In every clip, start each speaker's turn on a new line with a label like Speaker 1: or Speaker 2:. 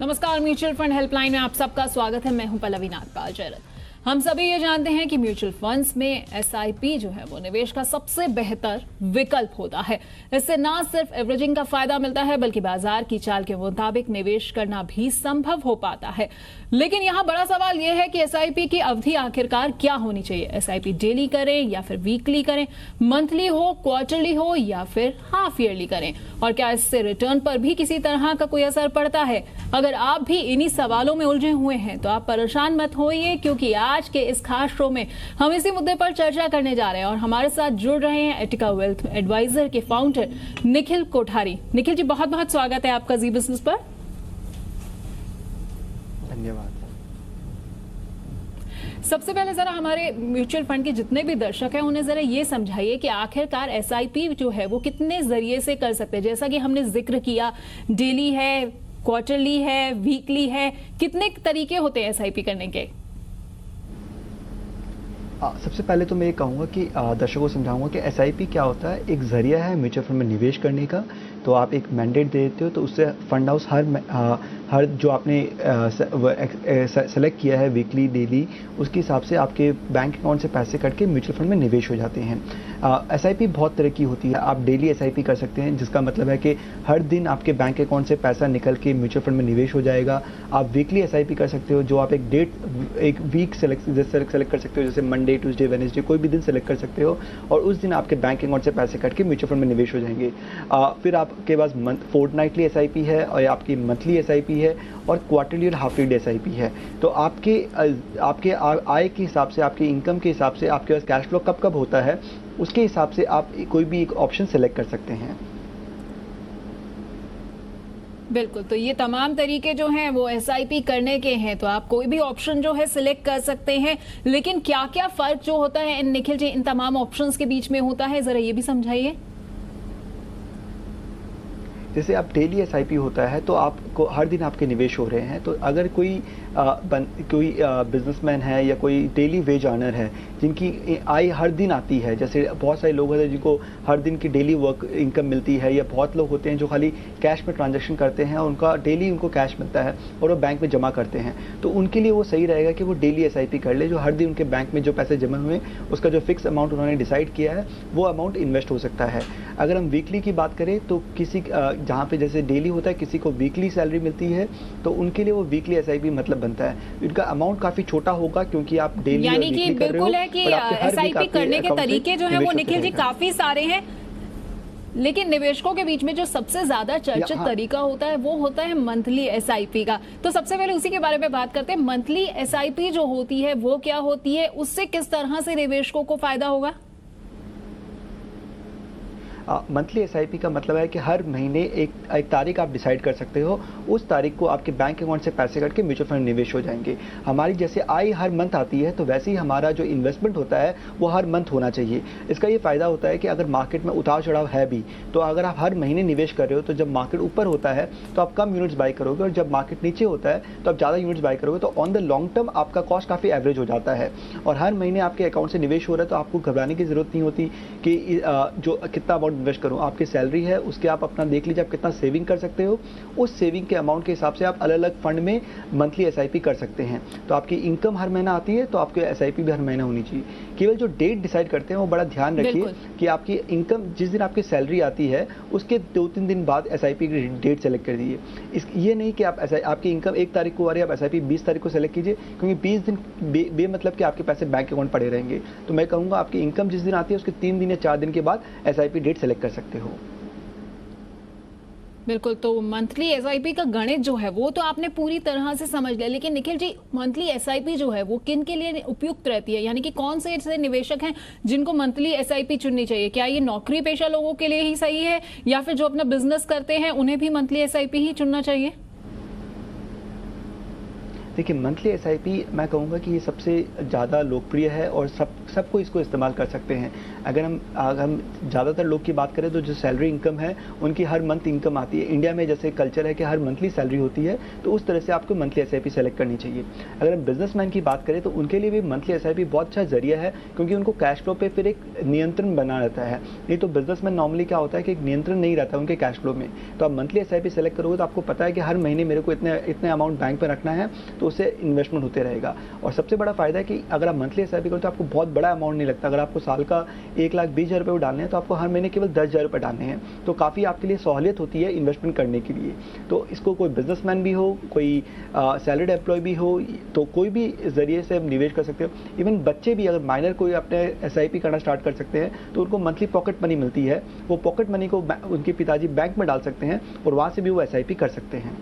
Speaker 1: नमस्कार, mutual fund helpline में आप सबका स्वागत है। मैं हूं पल्लवी नागपाल जैरत। हम सभी ये जानते हैं कि म्यूचुअल फंड्स में एसआईपी जो है वो निवेश का सबसे बेहतर विकल्प होता है। इससे ना सिर्फ एवरेजिंग का फायदा मिलता है बल्कि बाजार की चाल के मुताबिक निवेश करना भी संभव हो पाता है। लेकिन यहाँ बड़ा सवाल यह है कि एसआईपी की अवधि आखिरकार क्या होनी चाहिए। एसआईपी डेली करें या फिर वीकली करें, मंथली हो, क्वार्टरली हो या फिर हाफ ईयरली करें, और क्या इससे रिटर्न पर भी किसी तरह का कोई असर पड़ता है। अगर आप भी इन्हीं सवालों में उलझे हुए हैं तो आप परेशान मत होइए, क्योंकि आज के इस खास शो में हम इसी मुद्दे पर चर्चा करने जा रहे हैं। और हमारे साथ जुड़ रहे हैं एटिका वेल्थ एडवाइजर के फाउंडर निखिल कोठारी। निखिल जी, बहुत बहुत स्वागत है आपका जी बिजनेस पर।
Speaker 2: धन्यवाद।
Speaker 1: सबसे पहले जरा हमारे म्यूचुअल फंड के जितने भी दर्शक हैं उन्हें जरा ये समझाइए कि आखिरकार एसआईपी जो है वो कितने जरिए से कर सकते हैं। जैसा कि हमने जिक्र किया, डेली है, क्वार्टरली है, वीकली है, कितने तरीके होते हैं एसआईपी करने के?
Speaker 2: सबसे पहले तो मैं ये कहूँगा कि दर्शकों को समझाऊंगा कि एसआईपी क्या होता है। एक जरिया है म्यूचुअल फंड में निवेश करने का। तो आप एक मैंडेट दे देते हो, तो उससे फंड हाउस हर जो आपने सेलेक्ट किया है वीकली, डेली, उसके हिसाब से आपके बैंक अकाउंट से पैसे कट के म्यूचुअल फंड में निवेश हो जाते हैं। एसआईपी बहुत तरह की होती है। आप डेली एसआईपी कर सकते हैं, जिसका मतलब है कि हर दिन आपके बैंक अकाउंट से पैसा निकल के म्यूचुअल फंड में निवेश हो जाएगा। आप वीकली एसआईपी कर सकते हो, जो आप एक वीक सेलेक्ट कर सकते हो, जैसे मंडे, ट्यूसडे, वेडनेसडे, कोई भी दिन सेलेक्ट कर सकते हो, और उस दिन आपके बैंक अकाउंट से पैसे कट के म्यूचुअल फंड में निवेश हो जाएंगे। फिर आपके पास फोर्टनाइटली एसआईपी है, और आपकी मंथली एसआईपी है, और क्वार्टरली और हाफ ईयरली एसआईपी है। तो आपके आय के हिसाब से, आपके इनकम के हिसाब से, आपके पास कैश फ्लो कब कब होता है, उसके हिसाब से आप कोई भी एक ऑप्शन सेलेक्ट कर सकते हैं।
Speaker 1: बिल्कुल, तो ये तमाम तरीके जो हैं वो एसआईपी करने के हैं, तो आप कोई भी ऑप्शन जो है सिलेक्ट कर सकते हैं। लेकिन क्या क्या फर्क जो होता है निखिल जी इन तमाम ऑप्शंस के बीच में होता है, जरा ये भी समझाइए।
Speaker 2: जैसे आप डेली एसआईपी होता है तो आपको हर दिन आपके निवेश हो रहे हैं। तो अगर कोई बिजनेसमैन है या कोई डेली वेज अर्नर है जिनकी आय हर दिन आती है, जैसे बहुत सारे लोग होते हैं जिनको हर दिन की डेली वर्क इनकम मिलती है, या बहुत लोग होते हैं जो खाली कैश में ट्रांजैक्शन करते हैं और उनका डेली उनको कैश मिलता है और वो बैंक में जमा करते हैं, तो उनके लिए वो सही रहेगा कि वो डेली एसआईपी कर ले। जो हर दिन उनके बैंक में जो पैसे जमा हुए उसका जो फिक्स अमाउंट उन्होंने डिसाइड किया है वो अमाउंट इन्वेस्ट हो सकता है। अगर हम वीकली की बात करें तो किसी जहाँ पे जैसे डेली होता है, किसी को वीकली सैलरी मिलती है, तो उनके लिए वो वीकली एसआईपी मतलब बनता है। इनका अमाउंट काफी छोटा होगा, क्योंकि आप डेली
Speaker 1: यानी कि बिल्कुल है कि एसआईपी करने के तरीके जो है वो निखिल जी काफी सारे हैं, लेकिन निवेशकों के बीच में जो सबसे ज्यादा चर्चित तरीका होता है वो होता है मंथली एसआईपी का। तो सबसे पहले उसी के बारे में बात करते हैं। मंथली एसआईपी जो होती है वो क्या होती है, उससे किस तरह से निवेशकों को फायदा होगा?
Speaker 2: मंथली एसआईपी का मतलब है कि हर महीने एक तारीख आप डिसाइड कर सकते हो, उस तारीख को आपके बैंक अकाउंट से पैसे कट के म्यूचुअल फंड निवेश हो जाएंगे। हमारी जैसे आय हर मंथ आती है, तो वैसे ही हमारा जो इन्वेस्टमेंट होता है वो हर मंथ होना चाहिए। इसका ये फायदा होता है कि अगर मार्केट में उतार चढ़ाव है भी, तो अगर आप हर महीने निवेश कर रहे हो तो जब मार्केट ऊपर होता है तो आप कम यूनिट्स बाय करोगे, और जब मार्केट नीचे होता है तो आप ज़्यादा यूनिट्स बाय करोगे। तो ऑन द लॉन्ग टर्म आपका कॉस्ट काफ़ी एवरेज हो जाता है, और हर महीने आपके अकाउंट से निवेश हो रहा है, तो आपको घबराने की जरूरत नहीं होती कि जो कितना अमाउंट इन्वेस्ट करूँ। आपकी सैलरी है उसके आप अपना देख लीजिए आप कितना सेविंग कर सकते हो, उस सेविंग के अमाउंट के हिसाब से आप अलग अलग फंड में मंथली एसआईपी कर सकते हैं। तो आपकी इनकम हर महीना आती है, तो आपकी एसआईपी भी हर महीना होनी चाहिए। केवल जो डेट डिसाइड करते हैं वो बड़ा ध्यान रखिए कि आपकी इनकम जिस दिन आपकी सैलरी आती है उसके 2-3 दिन बाद एसआईपी की डेट सेलेक्ट कर दीजिए। ये नहीं कि आपकी इनकम 1 तारीख को आ रही है, आप एसआईपी 20 तारीख को सेलेक्ट कीजिए, क्योंकि 20 दिन बेमतलब कि आपके पैसे बैंक अकाउंट पड़े रहेंगे। तो मैं कहूँगा आपकी इनकम जिस दिन आती है उसके 3 दिन या 4 दिन के बाद एसआईपी डेट सेलेक्ट कर सकते हो।
Speaker 1: बिल्कुल, तो मंथली एसआईपी का गणित जो है वो तो आपने पूरी तरह से समझ लिया, लेकिन निखिल जी मंथली एसआईपी जो है वो किन के लिए उपयुक्त रहती है, यानी कि कौन से ऐसे निवेशक हैं जिनको मंथली एसआईपी चुननी चाहिए? क्या ये नौकरी पेशा लोगों के लिए ही सही है, या फिर जो अपना बिजनेस करते हैं उन्हें भी मंथली एसआईपी ही चुनना चाहिए?
Speaker 2: देखिए, मंथली एसआईपी मैं कहूँगा कि ये सबसे ज़्यादा लोकप्रिय है और सबको इसको इस्तेमाल कर सकते हैं। अगर हम ज़्यादातर लोग की बात करें तो जो सैलरी इनकम है उनकी हर मंथ इनकम आती है। इंडिया में जैसे कल्चर है कि हर मंथली सैलरी होती है, तो उस तरह से आपको मंथली एसआईपी सेलेक्ट करनी चाहिए। अगर हम बिजनेसमैन की बात करें तो उनके लिए भी मंथली एसआईपी बहुत अच्छा जरिया है, क्योंकि उनको कैश फ्लो पे फिर एक नियंत्रण बना रहता है। नहीं तो बिजनेसमैन नॉर्मली क्या होता है कि एक नियंत्रण नहीं रहता उनके कैश फ्लो में। तो आप मंथली एसआईपी सेलेक्ट करोगे तो आपको पता है कि हर महीने मेरे को इतने अमाउंट बैंक में रखना है, तो उससे इन्वेस्टमेंट होते रहेगा। और सबसे बड़ा फायदा है कि अगर आप मंथली एसआईपी करो तो आपको बहुत बड़ा अमाउंट नहीं लगता। अगर आपको साल का 1,20,000 रुपये डालने हैं तो आपको हर महीने केवल 10,000 रुपये डालने हैं, तो काफ़ी आपके लिए सहूलियत होती है इन्वेस्टमेंट करने के लिए। तो इसको कोई बिजनेसमैन भी हो, कोई सैलरीड एम्प्लॉय भी हो, तो कोई भी जरिए से निवेश कर सकते हो। इवन बच्चे भी अगर माइनर कोई अपने एसआईपी करना स्टार्ट कर सकते हैं तो उनको मंथली पॉकेट मनी मिलती है। वो पॉकेट मनी को उनके पिताजी बैंक में डाल सकते हैं और वहाँ से भी वो एसआईपी कर सकते हैं।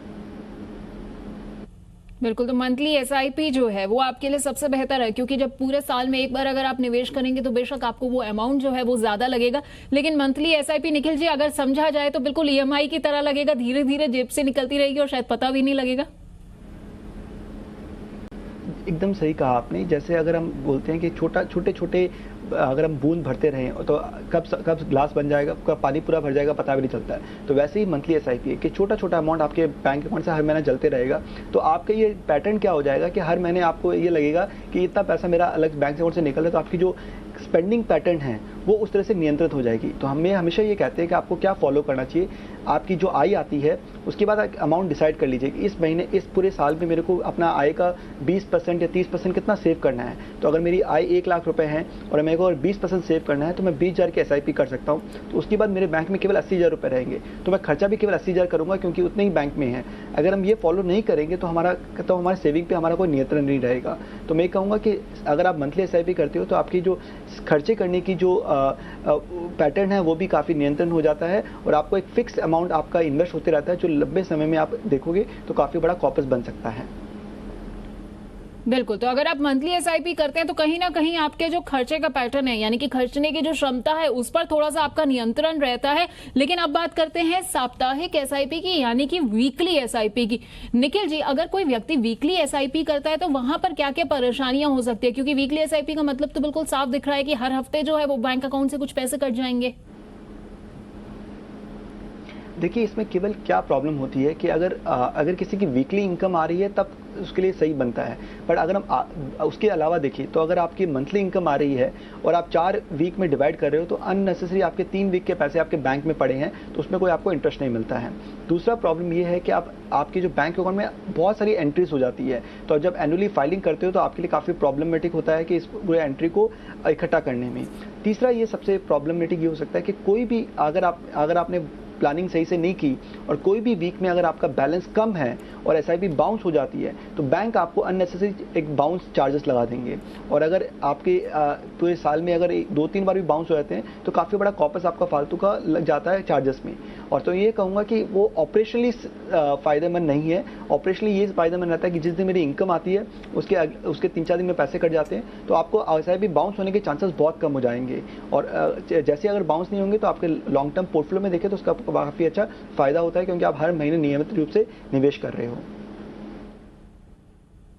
Speaker 1: बिल्कुल, तो मंथली एसआईपी जो है वो आपके लिए सबसे बेहतर है, क्योंकि जब पूरे साल में एक बार अगर आप निवेश करेंगे तो बेशक आपको वो अमाउंट जो है वो ज्यादा लगेगा, लेकिन मंथली एसआईपी निखिल जी अगर समझा जाए तो बिल्कुल ईएमआई की तरह लगेगा, धीरे धीरे जेब से निकलती रहेगी और शायद पता भी नहीं लगेगा।
Speaker 2: एकदम सही कहा आपने। जैसे अगर हम बोलते हैं कि छोटे छोटे अगर हम बूंद भरते रहें तो कब ग्लास बन जाएगा, कब पानी पूरा भर जाएगा पता भी नहीं चलता है। तो वैसे ही मंथली एसआईपी है कि छोटा छोटा अमाउंट आपके बैंक अकाउंट से हर महीना चलते रहेगा। तो आपका ये पैटर्न क्या हो जाएगा कि हर महीने आपको ये लगेगा कि इतना पैसा मेरा अलग बैंक अकाउंट से निकल रहा है, तो आपकी जो स्पेंडिंग पैटर्न है वो उस तरह से नियंत्रित हो जाएगी। तो हमें हमेशा ये कहते हैं कि आपको क्या फॉलो करना चाहिए। आपकी जो आय आती है उसके बाद अमाउंट डिसाइड कर लीजिए कि इस महीने इस पूरे साल में मेरे को अपना आय का 20% या 30% कितना सेव करना है। तो अगर मेरी आय 1 लाख रुपए है और मेरे को अगर 20% सेव करना है तो मैं 20,000 की एसआईपी कर सकता हूँ। तो उसके बाद मेरे बैंक में केवल 80,000 रुपये रहेंगे, तो मैं खर्चा भी केवल 80,000 करूँगा क्योंकि उतने ही बैंक में है। अगर हम ये फॉलो नहीं करेंगे तो हमारे सेविंग पे हमारा कोई नियंत्रण नहीं रहेगा। तो मैं कहूँगा कि अगर आप मंथली एसआईपी करते हो तो आपकी जो खर्चे करने की जो पैटर्न है वो भी काफ़ी नियंत्रण हो जाता है और आपको एक फिक्स अमाउंट आपका इन्वेस्ट होते रहता है, जो लंबे समय में आप देखोगे तो काफ़ी बड़ा कॉर्पस बन सकता है।
Speaker 1: बिल्कुल, तो अगर आप मंथली एसआईपी करते हैं तो कहीं ना कहीं आपके जो खर्चे का पैटर्न है, यानी कि खर्चने की जो क्षमता है उस पर थोड़ा सा आपका नियंत्रण रहता है। लेकिन अब बात करते हैं साप्ताहिक एसआईपी की, यानी कि वीकली एसआईपी की। निखिल जी, अगर कोई व्यक्ति वीकली एसआईपी करता है तो वहां पर क्या क्या परेशानियां हो सकती है, क्योंकि वीकली एसआईपी का मतलब तो बिल्कुल साफ दिख रहा है कि हर हफ्ते जो है वो बैंक अकाउंट से कुछ पैसे कट जाएंगे।
Speaker 2: देखिए, इसमें केवल क्या प्रॉब्लम होती है कि अगर किसी की वीकली इनकम आ रही है तब उसके लिए सही बनता है। बट अगर हम उसके अलावा देखिए तो अगर आपकी मंथली इनकम आ रही है और आप 4 वीक में डिवाइड कर रहे हो तो अननेसेसरी आपके 3 वीक के पैसे आपके बैंक में पड़े हैं, तो उसमें कोई आपको इंटरेस्ट नहीं मिलता है। दूसरा प्रॉब्लम ये है कि आपके जो बैंक अकाउंट में बहुत सारी एंट्रीज हो जाती है, तो जब एनुअली फाइलिंग करते हो तो आपके लिए काफ़ी प्रॉब्लमेटिक होता है कि इस पूरे एंट्री को इकट्ठा करने में। तीसरा ये सबसे प्रॉब्लमेटिक ये हो सकता है कि कोई भी अगर आपने प्लानिंग सही से नहीं की और कोई भी वीक में अगर आपका बैलेंस कम है और एसआईपी बाउंस हो जाती है तो बैंक आपको अननेसेसरी एक बाउंस चार्जेस लगा देंगे। और अगर आपके पूरे साल में अगर 2-3 बार भी बाउंस हो जाते हैं तो काफ़ी बड़ा कॉर्पस आपका फालतू का लग जाता है चार्जेस में। और तो ये कहूँगा कि वो ऑपरेशनली फ़ायदेमंद नहीं है। ऑपरेशनली ये फ़ायदेमंद रहता है कि जिस दिन मेरी इनकम आती है उसके 3-4 दिन में पैसे कट जाते हैं, तो आपको एसआईपी बाउंस होने के चांसेस बहुत कम हो जाएंगे। और जैसे अगर बाउंस नहीं होंगे तो आपके लॉन्ग टर्म पोर्टफोलियो में देखें तो उसका काफ़ी अच्छा फायदा होता है, क्योंकि आप हर महीने नियमित रूप से निवेश कर रहे हो।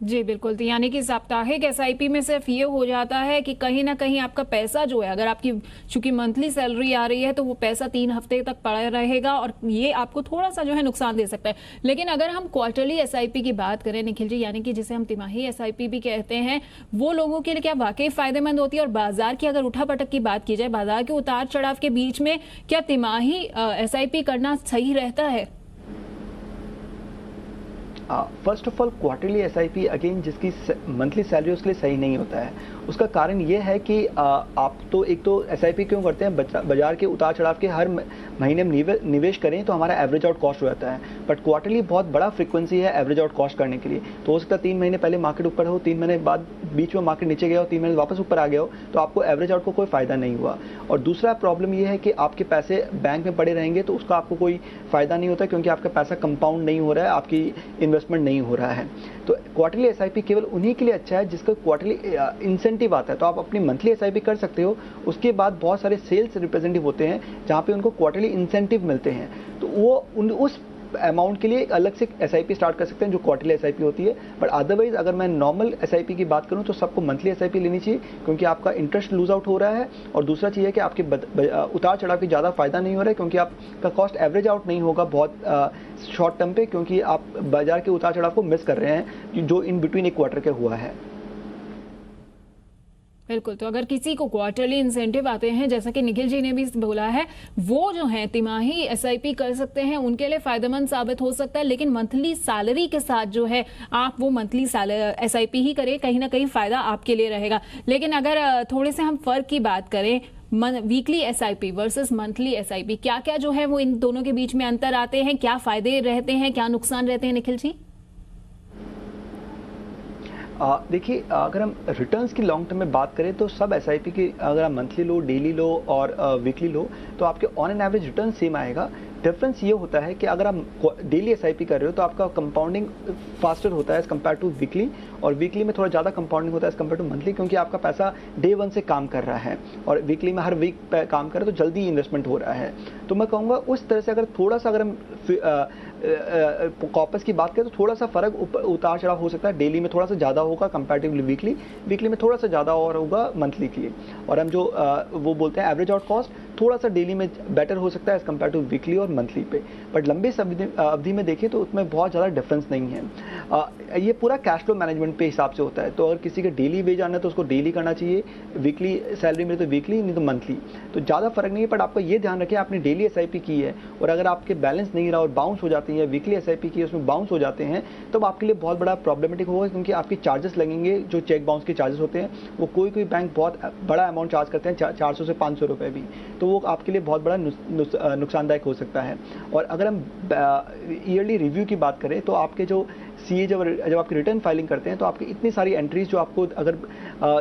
Speaker 1: जी बिल्कुल, तो यानी कि साप्ताहिक एसआईपी में सिर्फ ये हो जाता है कि कहीं ना कहीं आपका पैसा जो है, अगर आपकी चूंकि मंथली सैलरी आ रही है तो वो पैसा 3 हफ्ते तक पड़ा रहेगा और ये आपको थोड़ा सा जो है नुकसान दे सकता है। लेकिन अगर हम क्वार्टरली एसआईपी की बात करें निखिल जी, यानी कि जिसे हम तिमाही एसआईपी भी कहते हैं, वो लोगों के लिए क्या वाकई फायदेमंद होती है? और बाजार की अगर उठापटक की बात की जाए, बाजार के उतार चढ़ाव के बीच में क्या तिमाही एसआईपी करना सही रहता है?
Speaker 2: First of all, quarterly SIP again जिसकी मंथली सैलरी उसके लिए सही नहीं होता है। उसका कारण ये है कि आप तो एक तो एसआईपी क्यों करते हैं, बाजार के उतार चढ़ाव के हर महीने में निवेश करें तो हमारा एवरेज आउट कॉस्ट हो जाता है। बट क्वार्टरली बहुत बड़ा फ्रीक्वेंसी है एवरेज आउट कॉस्ट करने के लिए। तो हो सकता है 3 महीने पहले मार्केट ऊपर हो, 3 महीने बाद बीच में मार्केट नीचे गया हो, 3 महीने वापस ऊपर आ गया हो, तो आपको एवरेज आउट को कोई फायदा नहीं हुआ। और दूसरा प्रॉब्लम ये है कि आपके पैसे बैंक में पड़े रहेंगे तो उसका आपको कोई फायदा नहीं होता, क्योंकि आपका पैसा कंपाउंड नहीं हो रहा है, आपकी इन्वेस्टमेंट नहीं हो रहा है। तो क्वार्टरली एसआईपी केवल उन्हीं के लिए अच्छा है जिसका क्वार्टरली इंसेंटिव आता है। तो आप अपनी मंथली एसआईपी कर सकते हो। उसके बाद बहुत सारे सेल्स रिप्रेजेंटेटिव होते हैं जहां पे उनको क्वार्टरली इंसेंटिव मिलते हैं, तो वो उस अमाउंट के लिए एक अलग से एसआईपी स्टार्ट कर सकते हैं जो क्वार्टरली एसआईपी होती है। बट अदरवाइज अगर मैं नॉर्मल एसआईपी की बात करूं तो सबको मंथली एसआईपी लेनी चाहिए, क्योंकि आपका इंटरेस्ट लूज आउट हो रहा है। और दूसरा चीज़ है कि आपके उतार चढ़ाव की ज़्यादा फायदा नहीं हो रहा है, क्योंकि आपका कॉस्ट एवरेज आउट नहीं होगा बहुत शॉर्ट टर्म पे, क्योंकि आप बाजार के उतार चढ़ाव को मिस कर रहे हैं जो इन बिटवीन एक क्वार्टर के हुआ है।
Speaker 1: बिल्कुल, तो अगर किसी को क्वार्टरली इंसेंटिव आते हैं, जैसा कि निखिल जी ने भी बोला है, वो जो है तिमाही एसआईपी कर सकते हैं, उनके लिए फायदेमंद साबित हो सकता है। लेकिन मंथली सैलरी के साथ जो है आप वो मंथली एसआईपी ही करें, कहीं ना कहीं फायदा आपके लिए रहेगा। लेकिन अगर थोड़े से हम फर्क की बात करें, weekly SIP versus monthly SIP, क्या क्या जो है वो इन दोनों के बीच में अंतर आते हैं, क्या फायदे रहते हैं, क्या नुकसान रहते हैं, निखिल जी?
Speaker 2: देखिए, अगर हम रिटर्न्स की लॉन्ग टर्म में बात करें तो सब एसआईपी की अगर आप मंथली लो, डेली लो और वीकली लो तो आपके on an average return same आएगा। डिफरेंस ये होता है कि अगर आप डेली एसआईपी कर रहे हो तो आपका कंपाउंडिंग फास्टर होता है एज कम्पेयर टू वीकली, और वीकली में थोड़ा ज़्यादा कंपाउंडिंग होता है एज कम्पेयर टू मंथली, क्योंकि आपका पैसा डे 1 से काम कर रहा है और वीकली में हर वीक काम कर रहे हो तो जल्दी इन्वेस्टमेंट हो रहा है। तो मैं कहूँगा उस तरह से अगर थोड़ा सा अगर हम कॉर्पस की बात करें तो थोड़ा सा फर्क उतार चढ़ाव हो सकता है। डेली में थोड़ा सा ज़्यादा होगा कंपैरेटिवली वीकली, वीकली में थोड़ा सा ज़्यादा और होगा मंथली के लिए। और हम जो वो बोलते हैं एवरेज आउट कॉस्ट थोड़ा सा डेली में बेटर हो सकता है एज कम्पेयर टू वीकली और मंथली पे। बट लंबे अवधि में देखें तो उसमें बहुत ज़्यादा डिफरेंस नहीं है। ये पूरा कैश फ्लो मैनेजमेंट पे हिसाब से होता है। तो अगर किसी का डेली वेज आना है तो उसको डेली करना चाहिए, वीकली सैलरी मिले तो वीकली, नहीं तो मंथली, तो ज़्यादा फर्क नहीं है। बट आपको ये ध्यान रखें आपने डेली एसआईपी की है और अगर आपके बैलेंस नहीं रहा और बाउंस हो जाती है, वीकली एसआईपी की उसमें बाउंस हो जाते हैं, तो आपके लिए बहुत बड़ा प्रॉब्लमेटिक होगा, क्योंकि आपके चार्जेस लगेंगे जो चेक बाउंस के चार्जेस होते हैं। वो कोई बैंक बहुत बड़ा अमाउंट चार्ज करते हैं, 400 से 500 रुपये भी, तो वो आपके लिए बहुत बड़ा नुकसानदायक हो सकता है। और अगर हम ईयरली रिव्यू की बात करें तो आपके जो सीए जब आपकी रिटर्न फाइलिंग करते हैं तो आपकी इतनी सारी एंट्रीज जो आपको अगर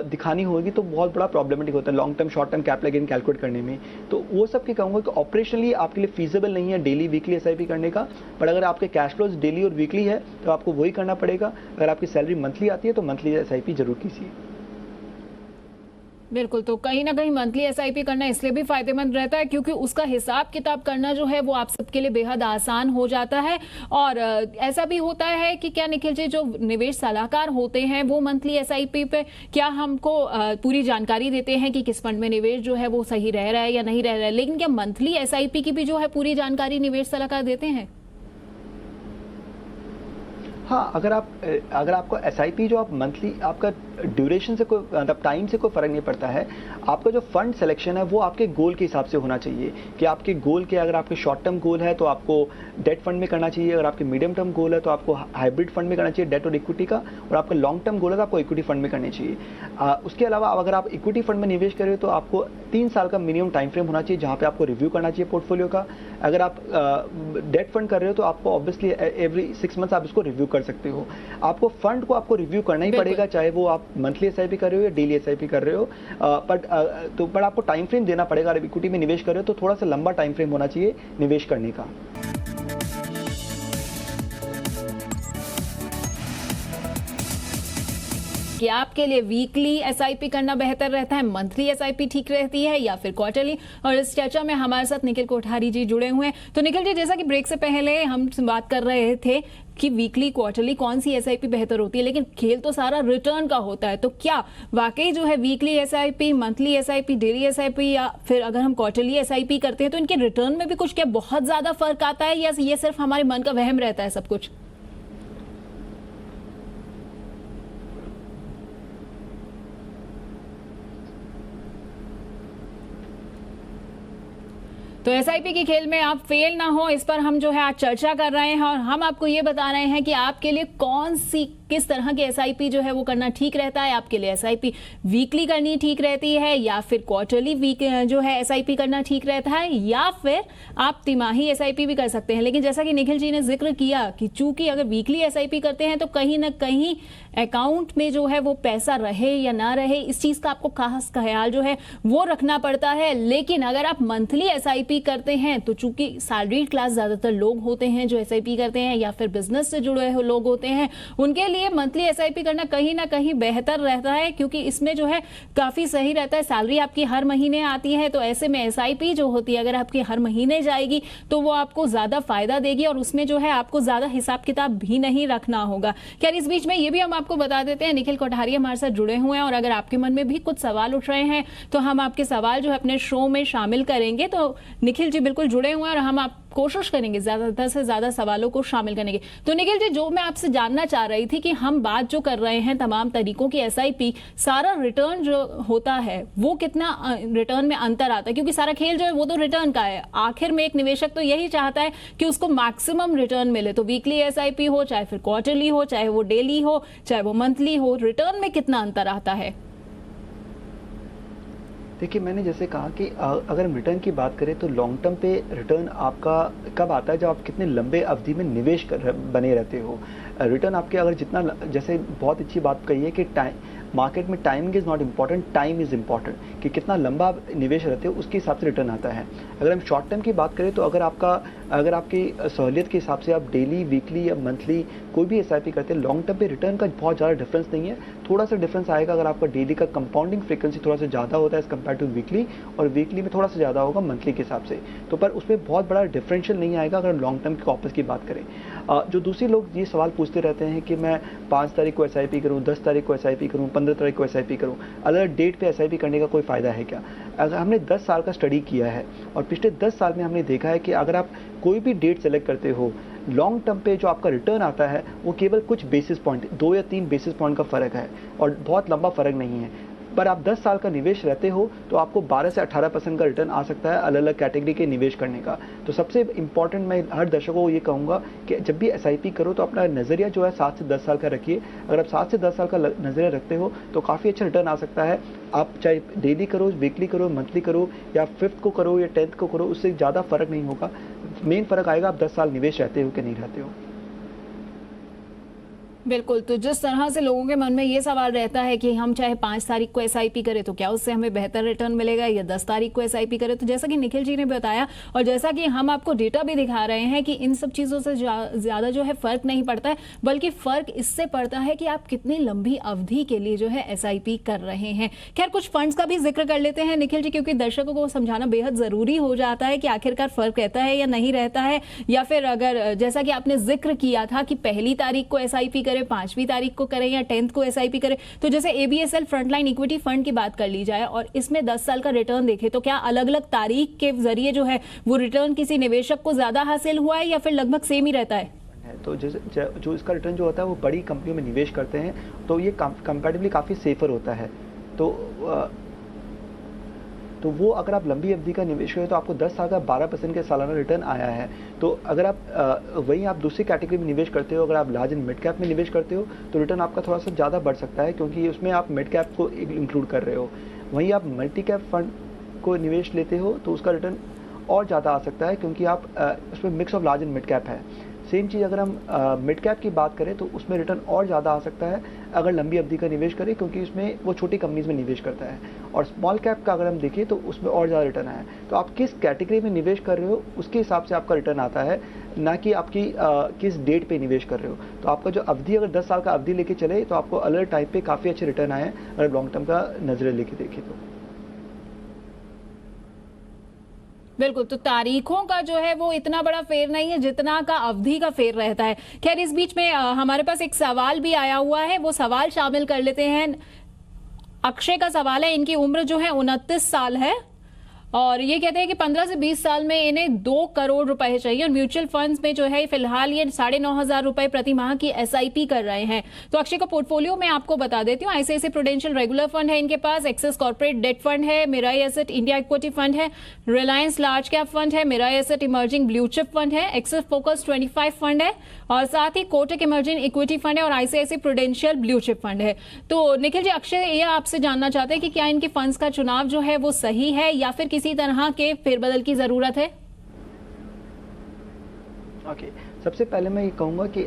Speaker 2: दिखानी होगी तो बहुत बड़ा प्रॉब्लमेटिक होता है long term short term capital gain calculate करने में। तो वो सब के कहूँगा कि ऑपरेशनली आपके लिए फीजिबल नहीं है डेली वीकली एसआईपी करने का। बट अगर आपके कैश फ्लोज डेली और वीकली है तो आपको वही करना पड़ेगा। अगर आपकी सैलरी मंथली आती है तो मंथली एसआईपी जरूर कीजिए।
Speaker 1: बिल्कुल, तो कहीं ना कहीं मंथली एसआईपी करना इसलिए भी फायदेमंद रहता है क्योंकि उसका हिसाब किताब करना जो है वो आप सबके लिए बेहद आसान हो जाता है। और ऐसा भी होता है कि क्या निखिल जी, जो निवेश सलाहकार होते हैं वो मंथली एसआईपी पे क्या हमको पूरी जानकारी देते हैं कि किस फंड में निवेश जो है वो सही रह रहा है या नहीं रह रहा है, लेकिन क्या मंथली एसआईपी की भी जो है पूरी जानकारी निवेश सलाहकार देते हैं?
Speaker 2: हाँ, अगर आपको एसआईपी जो आप मंथली, आपका ड्यूरेशन से कोई मतलब टाइम से कोई फर्क नहीं पड़ता है। आपका जो फंड सिलेक्शन है वो आपके गोल के हिसाब से होना चाहिए कि आपके गोल के, अगर आपके शॉर्ट टर्म गोल है तो आपको डेट फंड में करना चाहिए, अगर आपके मीडियम टर्म गोल है तो आपको हाइब्रिड फंड में करना चाहिए डेट और इक्विटी का, और आपका लॉन्ग टर्म गोल है तो आपको इक्विटी फंड में करनी चाहिए। उसके अलावा अगर आप इक्विटी फंड में निवेश करें तो आपको 3 साल का मिनिमम टाइम फ्रेम होना चाहिए जहाँ पे आपको रिव्यू करना चाहिए पोर्टफोलियो का। अगर आप डेट फंड कर रहे हो तो आपको ऑब्वियसली एवरी 6 मंथ्स आप इसको रिव्यू कर सकते हो। आपको फंड को आपको रिव्यू करना ही पड़ेगा, चाहे वो आप मंथली एसआईपी कर रहे हो या डेली एसआईपी कर रहे हो। बट आपको टाइम फ्रेम देना पड़ेगा। अगर इक्विटी में निवेश कर रहे हो तो थोड़ा सा लंबा टाइम फ्रेम होना चाहिए निवेश करने का।
Speaker 1: कि आपके लिए वीकली एसआईपी करना बेहतर रहता है, मंथली एसआईपी ठीक रहती है या फिर क्वार्टरली? और इस चर्चा में हमारे साथ निखिल कोठारी जी जुड़े हुए हैं। तो निखिल जी, जैसा कि ब्रेक से पहले हम बात कर रहे थे कि वीकली क्वार्टरली कौन सी एसआईपी बेहतर होती है, लेकिन खेल तो सारा रिटर्न का होता है। तो क्या वाकई जो है weekly SIP, monthly SIP, daily SIP या फिर अगर हम क्वार्टरली एसआईपी करते हैं तो इनके रिटर्न में भी कुछ क्या बहुत ज्यादा फर्क आता है, या ये सिर्फ हमारे मन का वहम रहता है सब कुछ? तो एसआईपी के खेल में आप फेल ना हो, इस पर हम जो है आज चर्चा कर रहे हैं और हम आपको ये बता रहे हैं कि आपके लिए किस तरह की एसआईपी जो है वो करना ठीक रहता है। आपके लिए एसआईपी वीकली करनी ठीक रहती है या फिर क्वार्टरली वीक जो है एसआईपी करना ठीक रहता है, या फिर आप तिमाही एसआईपी भी कर सकते हैं। लेकिन जैसा कि निखिल जी ने जिक्र किया कि चूंकि अगर वीकली एसआईपी करते हैं तो कहीं ना कहीं अकाउंट में जो है वो पैसा रहे या ना रहे, इस चीज का आपको खास ख्याल जो है वो रखना पड़ता है। लेकिन अगर आप मंथली एसआईपी करते हैं तो चूंकि सैलरीड क्लास ज्यादातर लोग होते हैं जो एसआईपी करते हैं या फिर बिजनेस से जुड़े हुए लोग होते हैं, उनके लिए लिए मंथली एसआईपी करना कहीं ना कहीं बेहतर रहता है, क्योंकि इसमें जो है काफी सही रहता है। सैलरी आपकी हर महीने आती है, तो ऐसे में एसआईपी जो होती है अगर आपकी हर महीने जाएगी तो वो आपको ज्यादा फायदा देगी और उसमें जो है आपको ज्यादा हिसाब किताब भी नहीं रखना होगा। खैर, इस बीच में ये भी हम आपको बता देते हैं, निखिल कोठारी हमारे साथ जुड़े हुए हैं और अगर आपके मन में भी कुछ सवाल उठ रहे हैं तो हम आपके सवाल जो है अपने शो में शामिल करेंगे। तो निखिल जी बिल्कुल जुड़े हुए हैं और हम आप कोशिश करेंगे ज्यादा से ज्यादा सवालों को शामिल करने की। तो निखिल जी, जो मैं आपसे जानना चाह रही थी कि हम बात जो कर रहे हैं तमाम तरीकों की एसआईपी, सारा रिटर्न जो होता है वो कितना रिटर्न में अंतर आता है, क्योंकि सारा खेल जो है वो तो रिटर्न का है। आखिर में एक निवेशक तो यही चाहता है कि उसको मैक्सिमम रिटर्न मिले, तो वीकली एसआईपी हो, चाहे फिर क्वार्टरली हो, चाहे वो डेली हो, चाहे वो मंथली हो, रिटर्न में कितना अंतर आता है?
Speaker 2: देखिए, मैंने जैसे कहा कि अगर हम रिटर्न की बात करें तो लॉन्ग टर्म पे रिटर्न आपका कब आता है, जब आप कितने लंबे अवधि में निवेश बने रहते हो। रिटर्न आपके अगर जितना, जैसे बहुत अच्छी बात कही है कि टाइम, मार्केट में timing is not important, time is important, कि कितना लंबा आप निवेश रहते हो उसके हिसाब से रिटर्न आता है। अगर हम शॉर्ट टर्म की बात करें तो अगर आपकी सहूलियत के हिसाब से आप डेली, वीकली या मंथली कोई भी एसआईपी करते हैं, लॉन्ग टर्म पे रिटर्न का बहुत ज़्यादा डिफरेंस नहीं है। थोड़ा सा डिफरेंस आएगा अगर आपका डेली का कंपाउंडिंग फ्रीक्वेंसी थोड़ा सा ज़्यादा होता है एज कम्पेयर टू वीकली, और वीकली में थोड़ा सा ज़्यादा होगा मंथली के हिसाब से। तो पर उसमें बहुत बड़ा डिफरेंशियल नहीं आएगा अगर लॉन्ग टर्म के कॉर्पस की बात करें। जो दूसरे लोग ये सवाल पूछते रहते हैं कि मैं 5 तारीख को एसआईपी करूं, 10 तारीख को एसआईपी करूं, 15 तारीख को एसआईपी करूं, अलग डेट पे एसआईपी करने का कोई फ़ायदा है क्या? अगर हमने 10 साल का स्टडी किया है और पिछले 10 साल में हमने देखा है कि अगर आप कोई भी डेट सेलेक्ट करते हो, लॉन्ग टर्म पे जो आपका रिटर्न आता है वो केवल कुछ बेसिस पॉइंट, 2 या 3 बेसिस पॉइंट का फ़र्क है और बहुत लंबा फ़र्क नहीं है। पर आप 10 साल का निवेश रहते हो तो आपको 12 से 18% का रिटर्न आ सकता है अलग अलग कैटेगरी के निवेश करने का। तो सबसे इंपॉर्टेंट मैं हर दर्शकों को ये कहूँगा कि जब भी एसआईपी करो तो अपना नज़रिया जो है 7 से 10 साल का रखिए। अगर आप 7 से 10 साल का नज़रिया रखते हो तो काफ़ी अच्छा रिटर्न आ सकता है। आप चाहे डेली करो, वीकली करो, मंथली करो या 5th को करो या 10th को करो, उससे ज़्यादा फ़र्क नहीं होगा। मेन फ़र्क आएगा आप 10 साल निवेश रहते हो कि नहीं रहते हो।
Speaker 1: बिल्कुल, तो जिस तरह से लोगों के मन में ये सवाल रहता है कि हम चाहे 5 तारीख को एसआईपी करें तो क्या उससे हमें बेहतर रिटर्न मिलेगा, या 10 तारीख को एसआईपी करें, तो जैसा कि निखिल जी ने बताया और जैसा कि हम आपको डेटा भी दिखा रहे हैं कि इन सब चीज़ों से ज़्यादा जो है फ़र्क नहीं पड़ता है, बल्कि फ़र्क इससे पड़ता है कि आप कितनी लंबी अवधि के लिए जो है एसआईपी कर रहे हैं। खैर, कुछ फंड्स का भी जिक्र कर लेते हैं निखिल जी, क्योंकि दर्शकों को समझाना बेहद ज़रूरी हो जाता है कि आखिरकार फ़र्क रहता है या नहीं रहता है, या फिर अगर जैसा कि आपने जिक्र किया था कि 1 तारीख को एसआईपी करें, 5वीं तारीख को करें या 10th को एसआईपी करें, तो जैसे एबीएसएल फ्रंटलाइन इक्विटी फंड की बात कर ली जाए और इसमें 10 साल का रिटर्न देखें, तो क्या अलग अलग तारीख के जरिए जो है वो रिटर्न किसी निवेशक को ज्यादा हासिल हुआ है या फिर लगभग सेम ही रहता है?
Speaker 2: तो जो इसका रिटर्न जो होता है वो बड़ी कंपनियों में निवेश करते हैं तो ये कंपैरेटिवली काफ़ी सेफर होता है। तो वो अगर आप लंबी अवधि का निवेश करें तो आपको 10 साल का 12% का सालाना रिटर्न आया है। तो अगर आप वहीं आप दूसरी कैटेगरी में निवेश करते हो, अगर आप लार्ज एंड मिड कैप में निवेश करते हो तो रिटर्न आपका थोड़ा सा ज़्यादा बढ़ सकता है, क्योंकि उसमें आप मिड कैप को इंक्लूड कर रहे हो। वहीं आप मल्टी कैप फंड को निवेश लेते हो तो उसका रिटर्न और ज़्यादा आ सकता है, क्योंकि आप उसमें mix of large and mid cap है। सेम चीज़ अगर हम मिड कैप की बात करें तो उसमें रिटर्न और ज़्यादा आ सकता है अगर लंबी अवधि का निवेश करें, क्योंकि उसमें वो छोटी कंपनीज में निवेश करता है। और स्मॉल कैप का अगर हम देखें तो उसमें और ज़्यादा रिटर्न आया है। तो आप किस कैटेगरी में निवेश कर रहे हो उसके हिसाब से आपका रिटर्न आता है, ना कि आपकी किस डेट पे निवेश कर रहे हो। तो आपका जो अवधि, अगर 10 साल का अवधि लेके चले तो आपको अलग टाइम पे काफ़ी अच्छे रिटर्न आए हैं अगर लॉन्ग टर्म का नजरिया लेके देखें तो।
Speaker 1: बिल्कुल, तो तारीखों का जो है वो इतना बड़ा फेर नहीं है जितना का अवधि का फेर रहता है। खैर, इस बीच में हमारे पास एक सवाल भी आया हुआ है, वो सवाल शामिल कर लेते हैं। अक्षय का सवाल है, इनकी उम्र जो है 29 साल है और ये कहते हैं कि 15 से 20 साल में इन्हें 2 करोड़ रुपए चाहिए और म्यूचुअल फंड्स में जो है फिलहाल ये 9,500 रुपए प्रति माह की एसआईपी कर रहे हैं। तो अक्षय का पोर्टफोलियो मैं आपको बता देती हूँ। आईसीआईसीआई प्रूडेंशियल रेगुलर फंड है इनके पास, एक्सिस कॉर्पोरेट डेट फंड है, Mirae asset India equity fund है, रिलायंस लार्ज कैप फंड है, Mirae asset emerging blue chip fund है, एक्सिस फोकस 25 फंड है और साथ ही कोटक इमर्जिंग इक्विटी फंड है और ICICI Prudential blue chip fund है। तो निखिल जी, अक्षय ये आपसे जानना चाहते हैं कि क्या इनके फंड्स का चुनाव जो है वो सही है या फिर किसी तरह के फेरबदल की जरूरत है?
Speaker 2: ओके, सबसे पहले मैं ये कहूँगा कि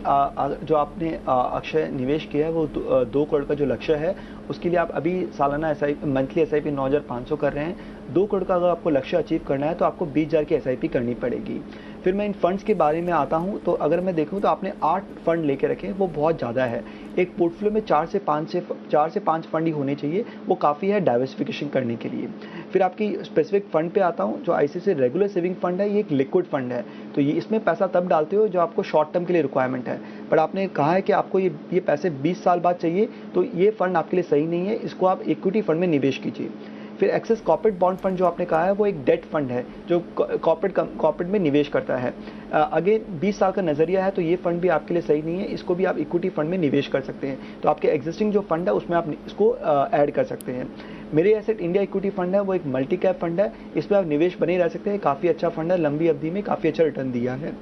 Speaker 2: जो आपने अक्षय निवेश किया है वो 2 करोड़ का जो लक्ष्य है उसके लिए आप अभी सालाना मंथली SIP 9,500 कर रहे हैं, 2 करोड़ का अगर आपको लक्ष्य अचीव करना है तो आपको 20,000 की SIP करनी पड़ेगी। फिर मैं इन फंड्स के बारे में आता हूं, तो अगर मैं देखूं तो आपने 8 फंड लेके रखे हैं, वो बहुत ज़्यादा है। एक पोर्टफोलियो में 4 से 5 फंड ही होने चाहिए, वो काफ़ी है डाइवर्सिफिकेशन करने के लिए। फिर आपकी स्पेसिफिक फंड पे आता हूं, जो ICICI रेगुलर सेविंग फंड है, ये एक लिक्विड फंड है। तो ये इसमें पैसा तब डालते हो जो आपको शॉर्ट टर्म के लिए रिक्वायरमेंट है, पर आपने कहा है कि आपको ये पैसे 20 साल बाद चाहिए, तो ये फंड आपके लिए सही नहीं है, इसको आप इक्विटी फंड में निवेश कीजिए। फिर एक्सेस कॉर्पोरेट बॉन्ड फंड जो आपने कहा है, वो एक डेट फंड है जो कॉर्पोरेट में निवेश करता है। अगेन 20 साल का नजरिया है, तो ये फंड भी आपके लिए सही नहीं है, इसको भी आप इक्विटी फंड में निवेश कर सकते हैं। तो आपके एग्जिस्टिंग जो फंड है उसमें आप इसको ऐड कर सकते हैं। Mirae asset India equity fund है, वो एक मल्टी कैप फंड है, इसमें आप निवेश बने रह सकते हैं, काफ़ी अच्छा फंड है, लंबी अवधि में काफ़ी अच्छा रिटर्न दिया है।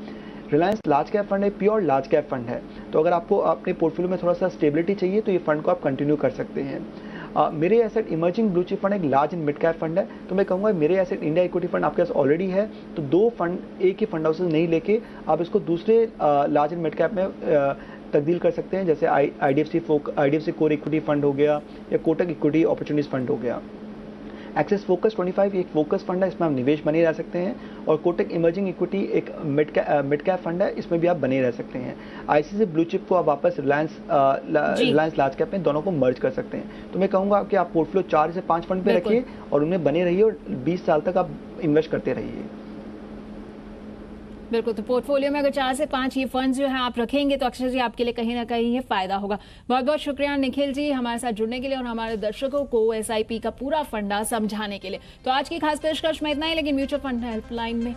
Speaker 2: रिलायंस लार्ज कैप फंड है, प्योर लार्ज कैप फंड है, तो अगर आपको अपने पोर्टफोलियो में थोड़ा सा स्टेबिलिटी चाहिए तो ये फंड को आप कंटिन्यू कर सकते हैं। Mirae Asset emerging blue chip fund एक large and mid cap fund है, तो मैं कहूँगा मेरे एसेट इंडिया इक्विटी फंड आपके पास ऑलरेडी है, तो 2 फंड एक ही फंड हाउसेज नहीं लेके आप इसको दूसरे लार्ज एंड मिड कैप में तब्दील कर सकते हैं, जैसे IDFC कोर इक्विटी फंड हो गया या कोटक इक्विटी अपॉर्चुनिटीज फंड हो गया। एक्सेस फोकस 25 एक फोकस फंड है, इसमें आप निवेश बने रह सकते हैं, और कोटक इमर्जिंग इक्विटी एक मिड कैप फंड है, इसमें भी आप बने रह सकते हैं। ICICI ब्लू चिप को आप वापस रिलायंस लार्ज कैप में दोनों को मर्ज कर सकते हैं। तो मैं कहूँगा कि आप पोर्टफोलियो 4 से 5 फंड पे रखिए और उनमें बने रहिए और 20 साल तक आप इन्वेस्ट करते रहिए।
Speaker 1: बिल्कुल, तो पोर्टफोलियो में अगर 4 से 5 ये फंड जो है आप रखेंगे तो अक्षय जी आपके लिए कहीं ना कहीं ये फायदा होगा। बहुत बहुत शुक्रिया निखिल जी हमारे साथ जुड़ने के लिए और हमारे दर्शकों को SIP का पूरा फंडा समझाने के लिए। तो आज की खास पेशकश में इतना ही, लेकिन म्यूचुअल फंड हेल्पलाइन में